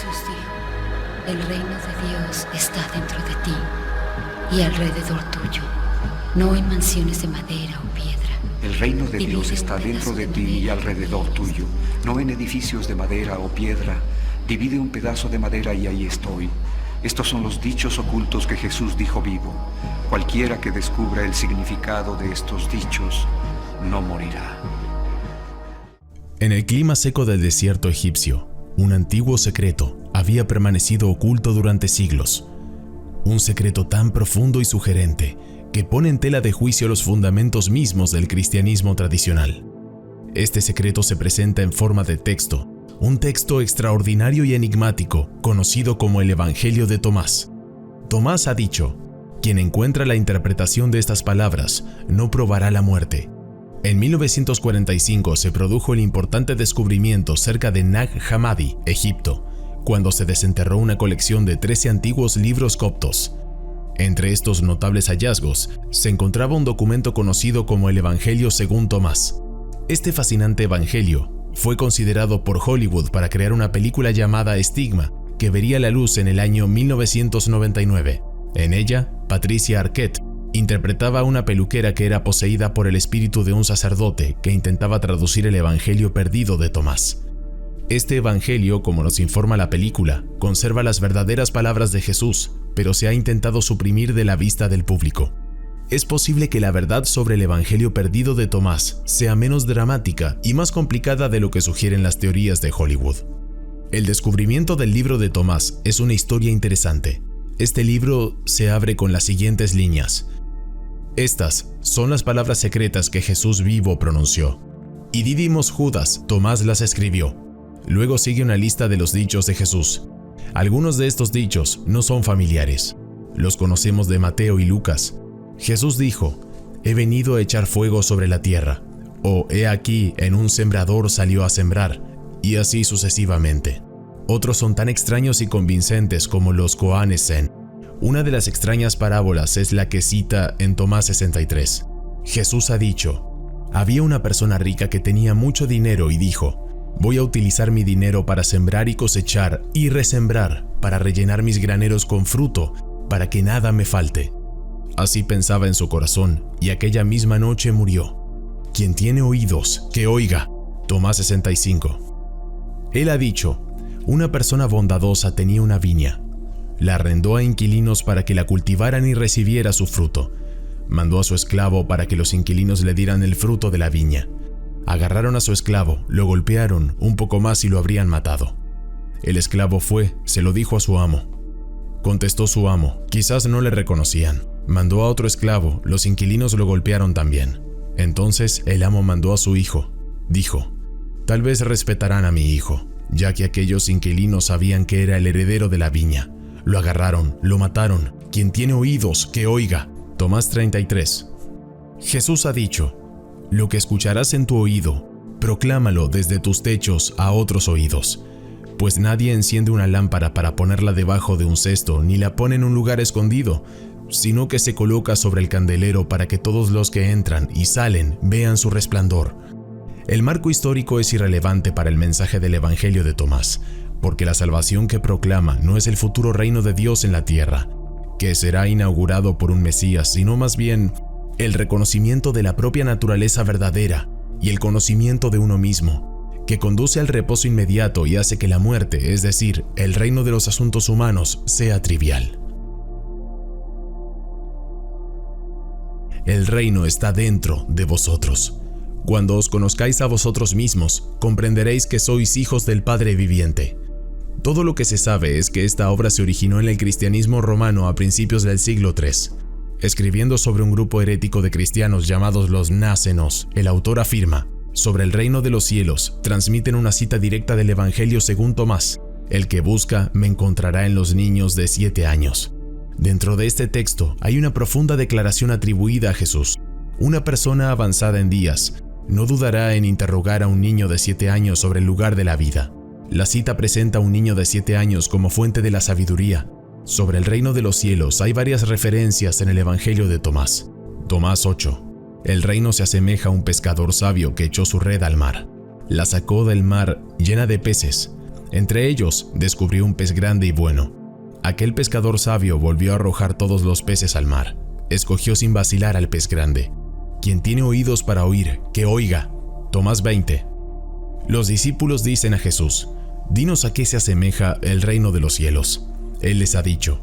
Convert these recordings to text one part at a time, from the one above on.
Jesús dijo: el reino de Dios está dentro de ti y alrededor tuyo, no en mansiones de madera o piedra. El reino de Dios está dentro de ti y alrededor tuyo, no en edificios de madera o piedra. Divide un pedazo de madera y ahí estoy. Estos son los dichos ocultos que Jesús dijo vivo. Cualquiera que descubra el significado de estos dichos no morirá. En el clima seco del desierto egipcio, un antiguo secreto había permanecido oculto durante siglos. Un secreto tan profundo y sugerente que pone en tela de juicio los fundamentos mismos del cristianismo tradicional. Este secreto se presenta en forma de texto, un texto extraordinario y enigmático, conocido como el Evangelio de Tomás. Tomás ha dicho: quien encuentra la interpretación de estas palabras no probará la muerte. En 1945 se produjo el importante descubrimiento cerca de Nag Hammadi, Egipto, cuando se desenterró una colección de 13 antiguos libros coptos. Entre estos notables hallazgos se encontraba un documento conocido como el Evangelio según Tomás. Este fascinante evangelio fue considerado por Hollywood para crear una película llamada Estigma, que vería la luz en el año 1999. En ella, Patricia Arquette interpretaba a una peluquera que era poseída por el espíritu de un sacerdote que intentaba traducir el Evangelio perdido de Tomás. Este Evangelio, como nos informa la película, conserva las verdaderas palabras de Jesús, pero se ha intentado suprimir de la vista del público. Es posible que la verdad sobre el Evangelio perdido de Tomás sea menos dramática y más complicada de lo que sugieren las teorías de Hollywood. El descubrimiento del libro de Tomás es una historia interesante. Este libro se abre con las siguientes líneas: estas son las palabras secretas que Jesús vivo pronunció. Y Didimos Judas, Tomás las escribió. Luego sigue una lista de los dichos de Jesús. Algunos de estos dichos no son familiares. Los conocemos de Mateo y Lucas. Jesús dijo: he venido a echar fuego sobre la tierra. O he aquí, en un sembrador salió a sembrar. Y así sucesivamente. Otros son tan extraños y convincentes como los Koanesen. Una de las extrañas parábolas es la que cita en Tomás 63. Jesús ha dicho: había una persona rica que tenía mucho dinero y dijo: voy a utilizar mi dinero para sembrar y cosechar y resembrar, para rellenar mis graneros con fruto, para que nada me falte. Así pensaba en su corazón, y aquella misma noche murió. Quien tiene oídos, que oiga. Tomás 65. Él ha dicho: una persona bondadosa tenía una viña. La arrendó a inquilinos para que la cultivaran y recibiera su fruto. Mandó a su esclavo para que los inquilinos le dieran el fruto de la viña. Agarraron a su esclavo, lo golpearon un poco más y lo habrían matado. El esclavo fue, se lo dijo a su amo. Contestó su amo: quizás no le reconocían. Mandó a otro esclavo, los inquilinos lo golpearon también. Entonces el amo mandó a su hijo. Dijo: tal vez respetarán a mi hijo, ya que aquellos inquilinos sabían que era el heredero de la viña. Lo agarraron, lo mataron. Quien tiene oídos, que oiga. Tomás 33. Jesús ha dicho: lo que escucharás en tu oído, proclámalo desde tus techos a otros oídos. Pues nadie enciende una lámpara para ponerla debajo de un cesto, ni la pone en un lugar escondido, sino que se coloca sobre el candelero para que todos los que entran y salen vean su resplandor. El marco histórico es irrelevante para el mensaje del Evangelio de Tomás, porque la salvación que proclama no es el futuro reino de Dios en la tierra, que será inaugurado por un Mesías, sino más bien el reconocimiento de la propia naturaleza verdadera y el conocimiento de uno mismo, que conduce al reposo inmediato y hace que la muerte, es decir, el reino de los asuntos humanos, sea trivial. El reino está dentro de vosotros. Cuando os conozcáis a vosotros mismos, comprenderéis que sois hijos del Padre viviente. Todo lo que se sabe es que esta obra se originó en el cristianismo romano a principios del siglo III. Escribiendo sobre un grupo herético de cristianos llamados los nácenos, el autor afirma: sobre el reino de los cielos, transmiten una cita directa del Evangelio según Tomás: el que busca me encontrará en los niños de 7 años. Dentro de este texto hay una profunda declaración atribuida a Jesús. Una persona avanzada en días no dudará en interrogar a un niño de 7 años sobre el lugar de la vida. La cita presenta a un niño de 7 años como fuente de la sabiduría. Sobre el reino de los cielos hay varias referencias en el Evangelio de Tomás. Tomás 8. El reino se asemeja a un pescador sabio que echó su red al mar. La sacó del mar llena de peces. Entre ellos descubrió un pez grande y bueno. Aquel pescador sabio volvió a arrojar todos los peces al mar. Escogió sin vacilar al pez grande. Quien tiene oídos para oír, que oiga. Tomás 20. Los discípulos dicen a Jesús: dinos a qué se asemeja el reino de los cielos. Él les ha dicho: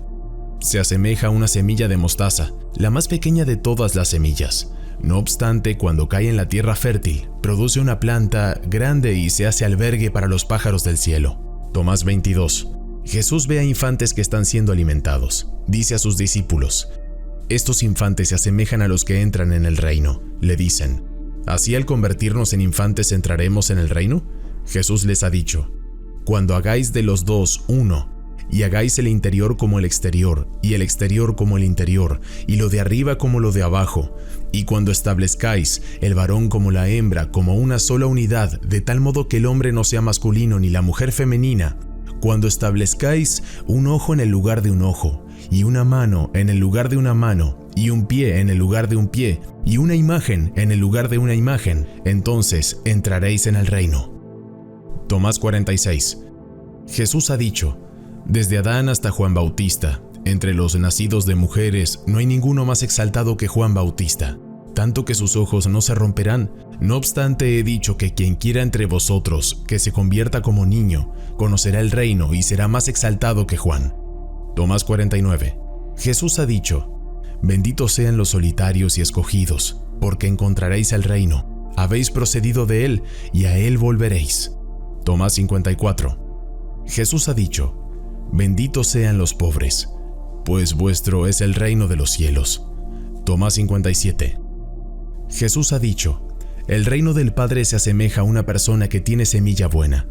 se asemeja a una semilla de mostaza, la más pequeña de todas las semillas. No obstante, cuando cae en la tierra fértil, produce una planta grande y se hace albergue para los pájaros del cielo. Tomás 22. Jesús ve a infantes que están siendo alimentados. Dice a sus discípulos: estos infantes se asemejan a los que entran en el reino. Le dicen: ¿así al convertirnos en infantes entraremos en el reino? Jesús les ha dicho: cuando hagáis de los dos uno, y hagáis el interior como el exterior, y el exterior como el interior, y lo de arriba como lo de abajo, y cuando establezcáis el varón como la hembra, como una sola unidad, de tal modo que el hombre no sea masculino ni la mujer femenina, cuando establezcáis un ojo en el lugar de un ojo, y una mano en el lugar de una mano, y un pie en el lugar de un pie, y una imagen en el lugar de una imagen, entonces entraréis en el reino. Tomás 46. Jesús ha dicho: desde Adán hasta Juan Bautista, entre los nacidos de mujeres no hay ninguno más exaltado que Juan Bautista, tanto que sus ojos no se romperán. No obstante, he dicho que quien quiera entre vosotros que se convierta como niño, conocerá el reino y será más exaltado que Juan. Tomás 49. Jesús ha dicho: benditos sean los solitarios y escogidos, porque encontraréis el reino. Habéis procedido de él, y a él volveréis. Tomás 54. Jesús ha dicho: benditos sean los pobres, pues vuestro es el reino de los cielos. Tomás 57. Jesús ha dicho: el reino del Padre se asemeja a una persona que tiene semilla buena.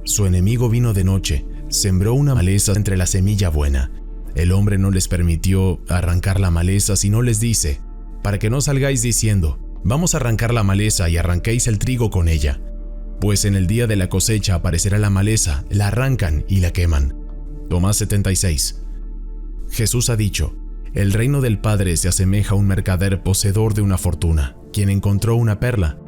Su enemigo vino de noche, sembró una maleza entre la semilla buena. El hombre no les permitió arrancar la maleza, sino les dice: para que no salgáis diciendo: vamos a arrancar la maleza y arranquéis el trigo con ella. Pues en el día de la cosecha aparecerá la maleza, la arrancan y la queman. Tomás 76. Jesús ha dicho: el reino del Padre se asemeja a un mercader poseedor de una fortuna, quien encontró una perla.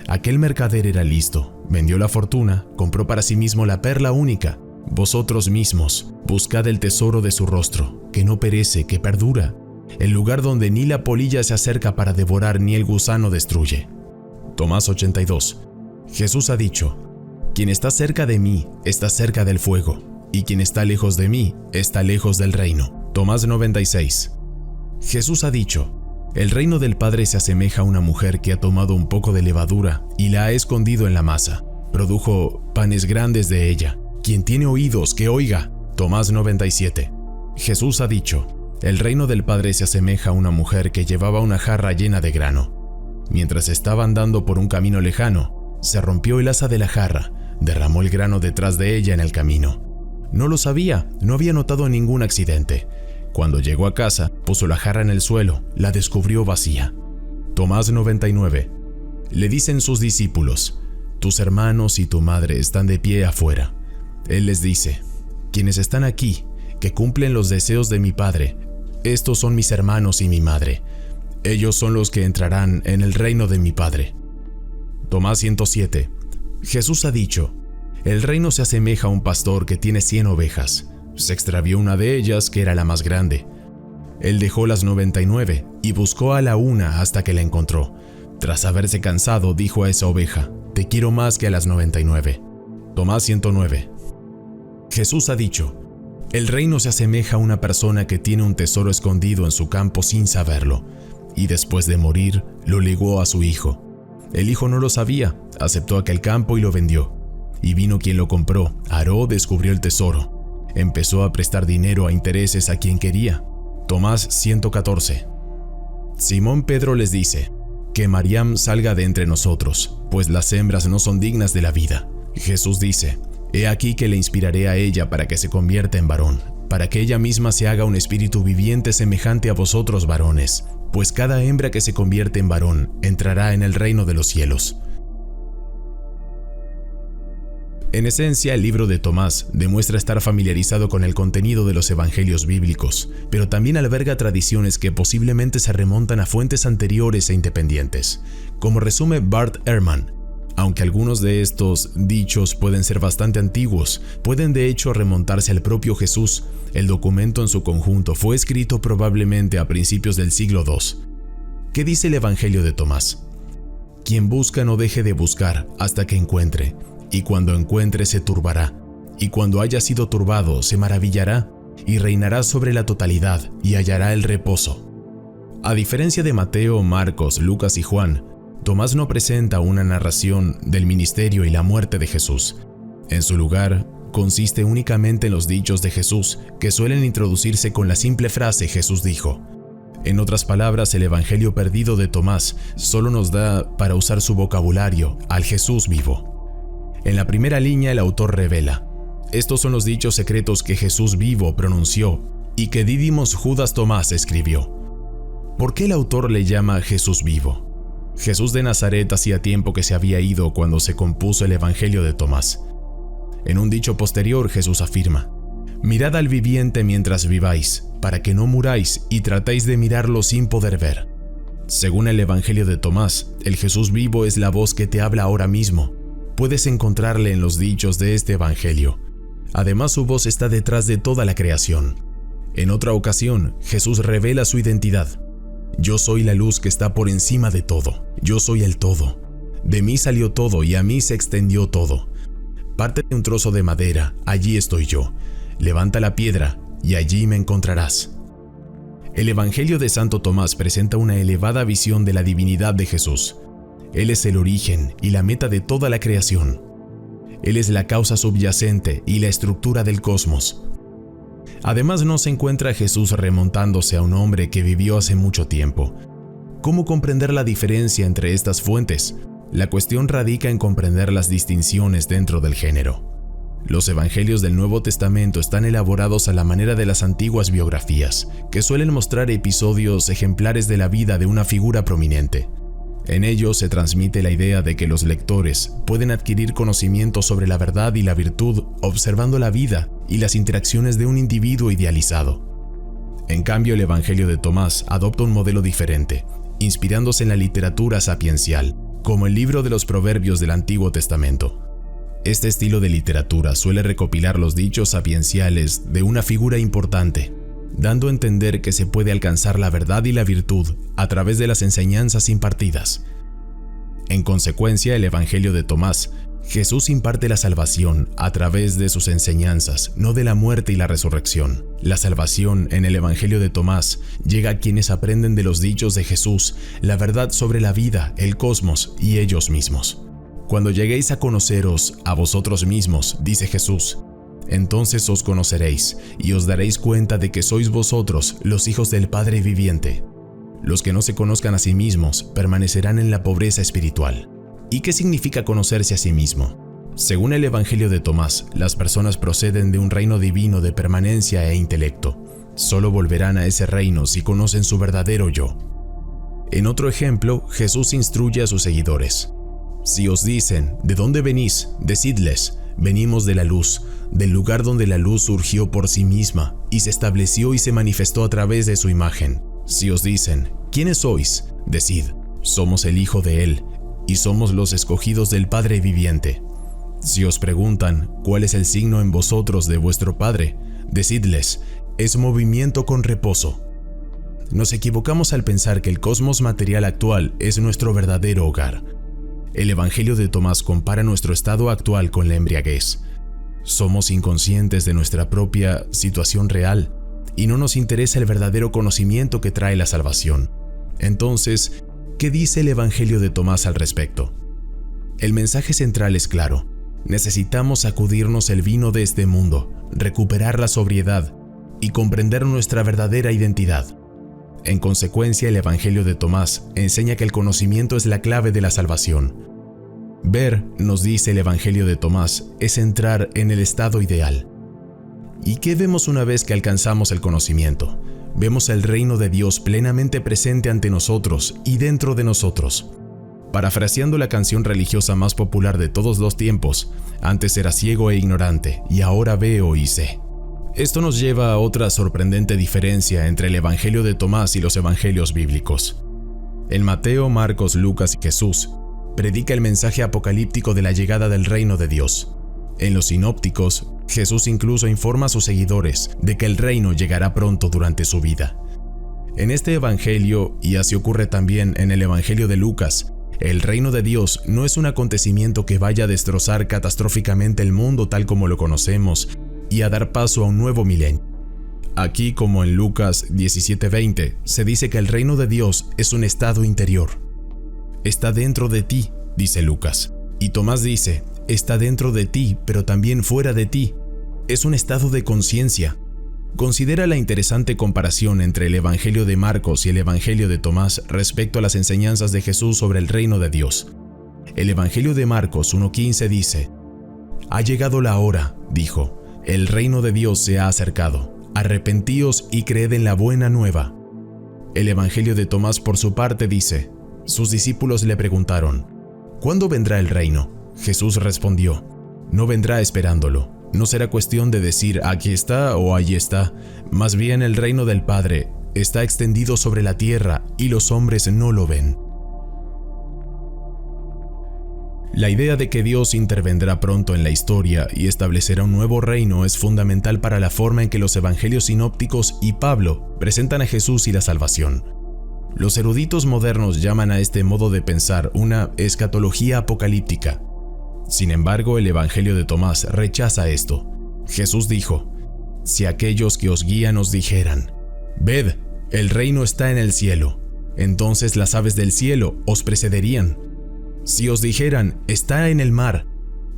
Aquel mercader era listo, vendió la fortuna, compró para sí mismo la perla única. Vosotros mismos, buscad el tesoro de su rostro, que no perece, que perdura, el lugar donde ni la polilla se acerca para devorar ni el gusano destruye. Tomás 82. Jesús ha dicho: quien está cerca de mí está cerca del fuego, y quien está lejos de mí está lejos del reino. Tomás 96. Jesús ha dicho: el reino del Padre se asemeja a una mujer que ha tomado un poco de levadura y la ha escondido en la masa. Produjo panes grandes de ella. Quien tiene oídos, que oiga. Tomás 97. Jesús ha dicho: el reino del Padre se asemeja a una mujer que llevaba una jarra llena de grano. Mientras estaba andando por un camino lejano, se rompió el asa de la jarra, derramó el grano detrás de ella en el camino. No lo sabía, no había notado ningún accidente. Cuando llegó a casa, puso la jarra en el suelo, la descubrió vacía. Tomás 99. Le dicen sus discípulos: tus hermanos y tu madre están de pie afuera. Él les dice: quienes están aquí, que cumplen los deseos de mi Padre, estos son mis hermanos y mi madre. Ellos son los que entrarán en el reino de mi Padre. Tomás 107. Jesús ha dicho: el reino se asemeja a un pastor que tiene 100 ovejas. Se extravió una de ellas, que era la más grande. Él dejó las 99 y buscó a la una hasta que la encontró. Tras haberse cansado, dijo a esa oveja: te quiero más que a las 99. Tomás 109. Jesús ha dicho: el reino se asemeja a una persona que tiene un tesoro escondido en su campo sin saberlo, y después de morir, lo legó a su hijo. El hijo no lo sabía, aceptó aquel campo y lo vendió. Y vino quien lo compró, aró, descubrió el tesoro. Empezó a prestar dinero a intereses a quien quería. Tomás 114. Simón Pedro les dice: que Mariam salga de entre nosotros, pues las hembras no son dignas de la vida. Jesús dice: he aquí que le inspiraré a ella para que se convierta en varón, para que ella misma se haga un espíritu viviente semejante a vosotros varones, pues cada hembra que se convierte en varón entrará en el reino de los cielos. En esencia, el libro de Tomás demuestra estar familiarizado con el contenido de los evangelios bíblicos, pero también alberga tradiciones que posiblemente se remontan a fuentes anteriores e independientes. Como resume Bart Ehrman, Aunque algunos de estos dichos pueden ser bastante antiguos, pueden de hecho remontarse al propio Jesús. El documento en su conjunto fue escrito probablemente a principios del siglo II. ¿Qué dice el Evangelio de Tomás? Quien busca no deje de buscar hasta que encuentre, y cuando encuentre se turbará, y cuando haya sido turbado se maravillará, y reinará sobre la totalidad y hallará el reposo. A diferencia de Mateo, Marcos, Lucas y Juan, Tomás no presenta una narración del ministerio y la muerte de Jesús. En su lugar, consiste únicamente en los dichos de Jesús, que suelen introducirse con la simple frase «Jesús dijo». En otras palabras, el Evangelio perdido de Tomás solo nos da, para usar su vocabulario, al Jesús vivo. En la primera línea el autor revela: estos son los dichos secretos que Jesús vivo pronunció y que Dídimos Judas Tomás escribió. ¿Por qué el autor le llama Jesús vivo? Jesús de Nazaret hacía tiempo que se había ido cuando se compuso el Evangelio de Tomás. En un dicho posterior, Jesús afirma: «Mirad al viviente mientras viváis, para que no muráis y tratéis de mirarlo sin poder ver». Según el Evangelio de Tomás, el Jesús vivo es la voz que te habla ahora mismo. Puedes encontrarle en los dichos de este Evangelio. Además, su voz está detrás de toda la creación. En otra ocasión, Jesús revela su identidad: «Yo soy la luz que está por encima de todo. Yo soy el todo. De mí salió todo y a mí se extendió todo. Parte de un trozo de madera, allí estoy yo. Levanta la piedra y allí me encontrarás». El Evangelio de Santo Tomás presenta una elevada visión de la divinidad de Jesús. Él es el origen y la meta de toda la creación. Él es la causa subyacente y la estructura del cosmos. Además, no se encuentra Jesús remontándose a un hombre que vivió hace mucho tiempo. ¿Cómo comprender la diferencia entre estas fuentes? La cuestión radica en comprender las distinciones dentro del género. Los evangelios del Nuevo Testamento están elaborados a la manera de las antiguas biografías, que suelen mostrar episodios ejemplares de la vida de una figura prominente. En ellos se transmite la idea de que los lectores pueden adquirir conocimiento sobre la verdad y la virtud observando la vida y las interacciones de un individuo idealizado. En cambio, el Evangelio de Tomás adopta un modelo diferente, inspirándose en la literatura sapiencial, como el libro de los Proverbios del Antiguo Testamento. Este estilo de literatura suele recopilar los dichos sapienciales de una figura importante, dando a entender que se puede alcanzar la verdad y la virtud a través de las enseñanzas impartidas. En consecuencia, el Evangelio de Tomás, Jesús imparte la salvación a través de sus enseñanzas, no de la muerte y la resurrección. La salvación en el Evangelio de Tomás llega a quienes aprenden de los dichos de Jesús, la verdad sobre la vida, el cosmos y ellos mismos. Cuando lleguéis a conoceros a vosotros mismos, dice Jesús, entonces os conoceréis y os daréis cuenta de que sois vosotros los hijos del Padre viviente. Los que no se conozcan a sí mismos permanecerán en la pobreza espiritual. ¿Y qué significa conocerse a sí mismo? Según el Evangelio de Tomás, las personas proceden de un reino divino de permanencia e intelecto. Solo volverán a ese reino si conocen su verdadero yo. En otro ejemplo, Jesús instruye a sus seguidores. Si os dicen, ¿de dónde venís?, decidles, venimos de la luz, del lugar donde la luz surgió por sí misma y se estableció y se manifestó a través de su imagen. Si os dicen, ¿quiénes sois?, decid, somos el Hijo de Él y somos los escogidos del Padre viviente. Si os preguntan, ¿cuál es el signo en vosotros de vuestro Padre?, decidles, es movimiento con reposo. Nos equivocamos al pensar que el cosmos material actual es nuestro verdadero hogar. El Evangelio de Tomás compara nuestro estado actual con la embriaguez. Somos inconscientes de nuestra propia situación real y no nos interesa el verdadero conocimiento que trae la salvación. Entonces, ¿qué dice el Evangelio de Tomás al respecto? El mensaje central es claro. Necesitamos sacudirnos el vino de este mundo, recuperar la sobriedad y comprender nuestra verdadera identidad. En consecuencia, el Evangelio de Tomás enseña que el conocimiento es la clave de la salvación. Ver, nos dice el Evangelio de Tomás, es entrar en el estado ideal. ¿Y qué vemos una vez que alcanzamos el conocimiento? Vemos el reino de Dios plenamente presente ante nosotros y dentro de nosotros. Parafraseando la canción religiosa más popular de todos los tiempos, antes era ciego e ignorante, y ahora veo y sé. Esto nos lleva a otra sorprendente diferencia entre el Evangelio de Tomás y los evangelios bíblicos. En Mateo, Marcos, Lucas y Jesús, predica el mensaje apocalíptico de la llegada del reino de Dios. En los sinópticos, Jesús incluso informa a sus seguidores de que el reino llegará pronto durante su vida. En este evangelio, y así ocurre también en el evangelio de Lucas, el reino de Dios no es un acontecimiento que vaya a destrozar catastróficamente el mundo tal como lo conocemos y a dar paso a un nuevo milenio. Aquí, como en Lucas 17:20, se dice que el reino de Dios es un estado interior. Está dentro de ti, dice Lucas. Y Tomás dice, está dentro de ti, pero también fuera de ti. Es un estado de conciencia. Considera la interesante comparación entre el Evangelio de Marcos y el Evangelio de Tomás respecto a las enseñanzas de Jesús sobre el reino de Dios. El Evangelio de Marcos 1:15 dice, «Ha llegado la hora», dijo, «el reino de Dios se ha acercado. Arrepentíos y creed en la buena nueva». El Evangelio de Tomás, por su parte, dice, sus discípulos le preguntaron, «¿Cuándo vendrá el reino?». Jesús respondió, «No vendrá esperándolo. No será cuestión de decir aquí está o allí está, más bien el reino del Padre está extendido sobre la tierra y los hombres no lo ven». La idea de que Dios intervendrá pronto en la historia y establecerá un nuevo reino es fundamental para la forma en que los evangelios sinópticos y Pablo presentan a Jesús y la salvación. Los eruditos modernos llaman a este modo de pensar una escatología apocalíptica. Sin embargo, el Evangelio de Tomás rechaza esto. Jesús dijo, «Si aquellos que os guían os dijeran, ved, el reino está en el cielo, entonces las aves del cielo os precederían. Si os dijeran, está en el mar,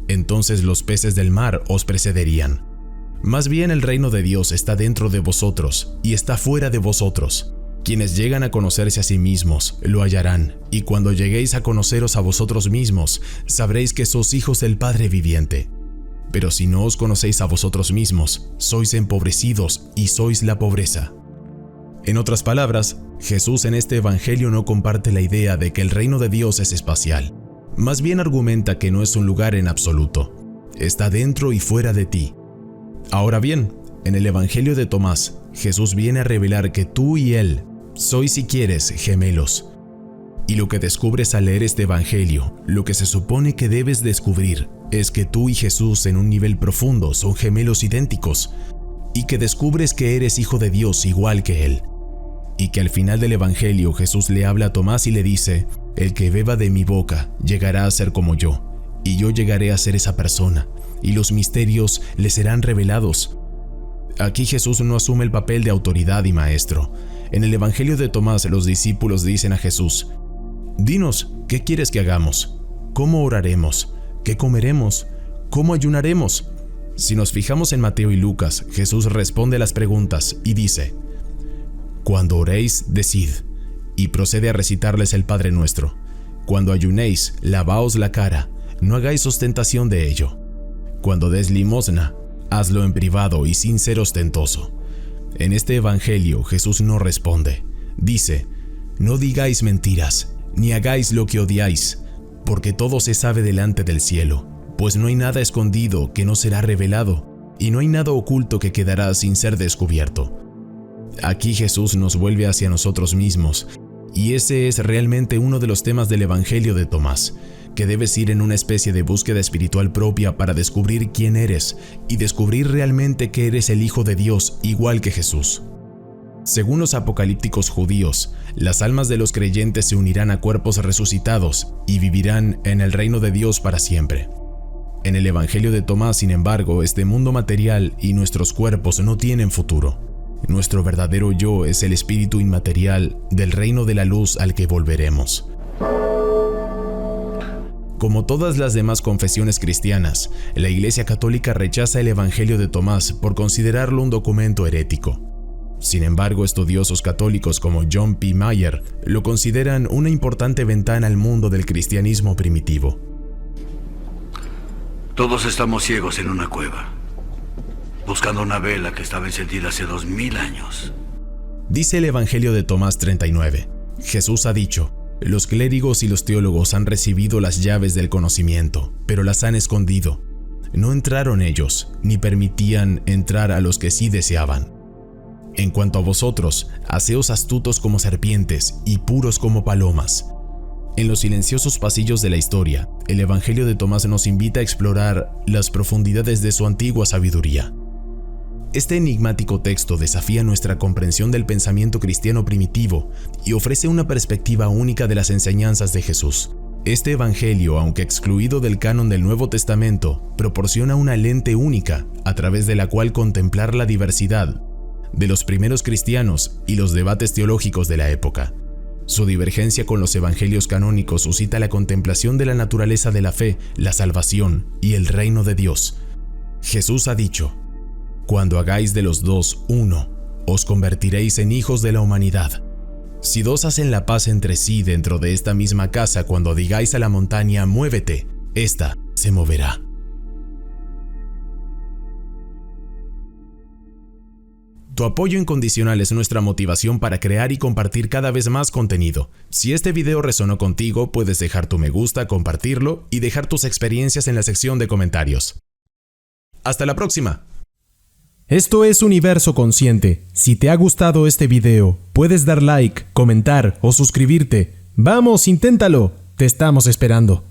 entonces los peces del mar os precederían. Más bien el reino de Dios está dentro de vosotros y está fuera de vosotros. Quienes llegan a conocerse a sí mismos lo hallarán, y cuando lleguéis a conoceros a vosotros mismos, sabréis que sois hijos del Padre viviente. Pero si no os conocéis a vosotros mismos, sois empobrecidos y sois la pobreza». En otras palabras, Jesús en este evangelio no comparte la idea de que el reino de Dios es espacial. Más bien argumenta que no es un lugar en absoluto. Está dentro y fuera de ti. Ahora bien, en el evangelio de Tomás, Jesús viene a revelar que tú y él sois, si quieres, gemelos. Y lo que descubres al leer este evangelio, lo que se supone que debes descubrir, es que tú y Jesús en un nivel profundo son gemelos idénticos, y que descubres que eres hijo de Dios igual que él. Y que al final del evangelio Jesús le habla a Tomás y le dice, «El que beba de mi boca llegará a ser como yo, y yo llegaré a ser esa persona, y los misterios le serán revelados». Aquí Jesús no asume el papel de autoridad y maestro. En el evangelio de Tomás los discípulos dicen a Jesús, «Dinos, ¿qué quieres que hagamos? ¿Cómo oraremos? ¿Qué comeremos? ¿Cómo ayunaremos?». Si nos fijamos en Mateo y Lucas, Jesús responde a las preguntas y dice, «Cuando oréis, decid», y procede a recitarles el Padre Nuestro. «Cuando ayunéis, lavaos la cara, no hagáis ostentación de ello. Cuando des limosna, hazlo en privado y sin ser ostentoso». En este evangelio Jesús no responde. Dice, «No digáis mentiras, ni hagáis lo que odiáis, porque todo se sabe delante del cielo, pues no hay nada escondido que no será revelado, y no hay nada oculto que quedará sin ser descubierto». Aquí Jesús nos vuelve hacia nosotros mismos, y ese es realmente uno de los temas del Evangelio de Tomás, que debes ir en una especie de búsqueda espiritual propia para descubrir quién eres y descubrir realmente que eres el Hijo de Dios igual que Jesús. Según los apocalípticos judíos, las almas de los creyentes se unirán a cuerpos resucitados y vivirán en el reino de Dios para siempre. En el Evangelio de Tomás, sin embargo, este mundo material y nuestros cuerpos no tienen futuro. Nuestro verdadero yo es el espíritu inmaterial del reino de la luz al que volveremos. Como todas las demás confesiones cristianas, la Iglesia Católica rechaza el Evangelio de Tomás por considerarlo un documento herético. Sin embargo, estudiosos católicos como John P. Mayer lo consideran una importante ventana al mundo del cristianismo primitivo. Todos estamos ciegos en una cueva, buscando una vela que estaba encendida hace 2000 años. Dice el Evangelio de Tomás 39. Jesús ha dicho, «Los clérigos y los teólogos han recibido las llaves del conocimiento, pero las han escondido. No entraron ellos, ni permitían entrar a los que sí deseaban. En cuanto a vosotros, haceos astutos como serpientes y puros como palomas». En los silenciosos pasillos de la historia, el Evangelio de Tomás nos invita a explorar las profundidades de su antigua sabiduría. Este enigmático texto desafía nuestra comprensión del pensamiento cristiano primitivo y ofrece una perspectiva única de las enseñanzas de Jesús. Este Evangelio, aunque excluido del canon del Nuevo Testamento, proporciona una lente única a través de la cual contemplar la diversidad de los primeros cristianos y los debates teológicos de la época. Su divergencia con los evangelios canónicos suscita la contemplación de la naturaleza de la fe, la salvación y el reino de Dios. Jesús ha dicho: «Cuando hagáis de los dos uno, os convertiréis en hijos de la humanidad». Si dos hacen la paz entre sí dentro de esta misma casa, cuando digáis a la montaña, muévete, ésta se moverá. Tu apoyo incondicional es nuestra motivación para crear y compartir cada vez más contenido. Si este video resonó contigo, puedes dejar tu me gusta, compartirlo y dejar tus experiencias en la sección de comentarios. ¡Hasta la próxima! Esto es Universo Consciente. Si te ha gustado este video, puedes dar like, comentar o suscribirte. ¡Vamos, inténtalo! Te estamos esperando.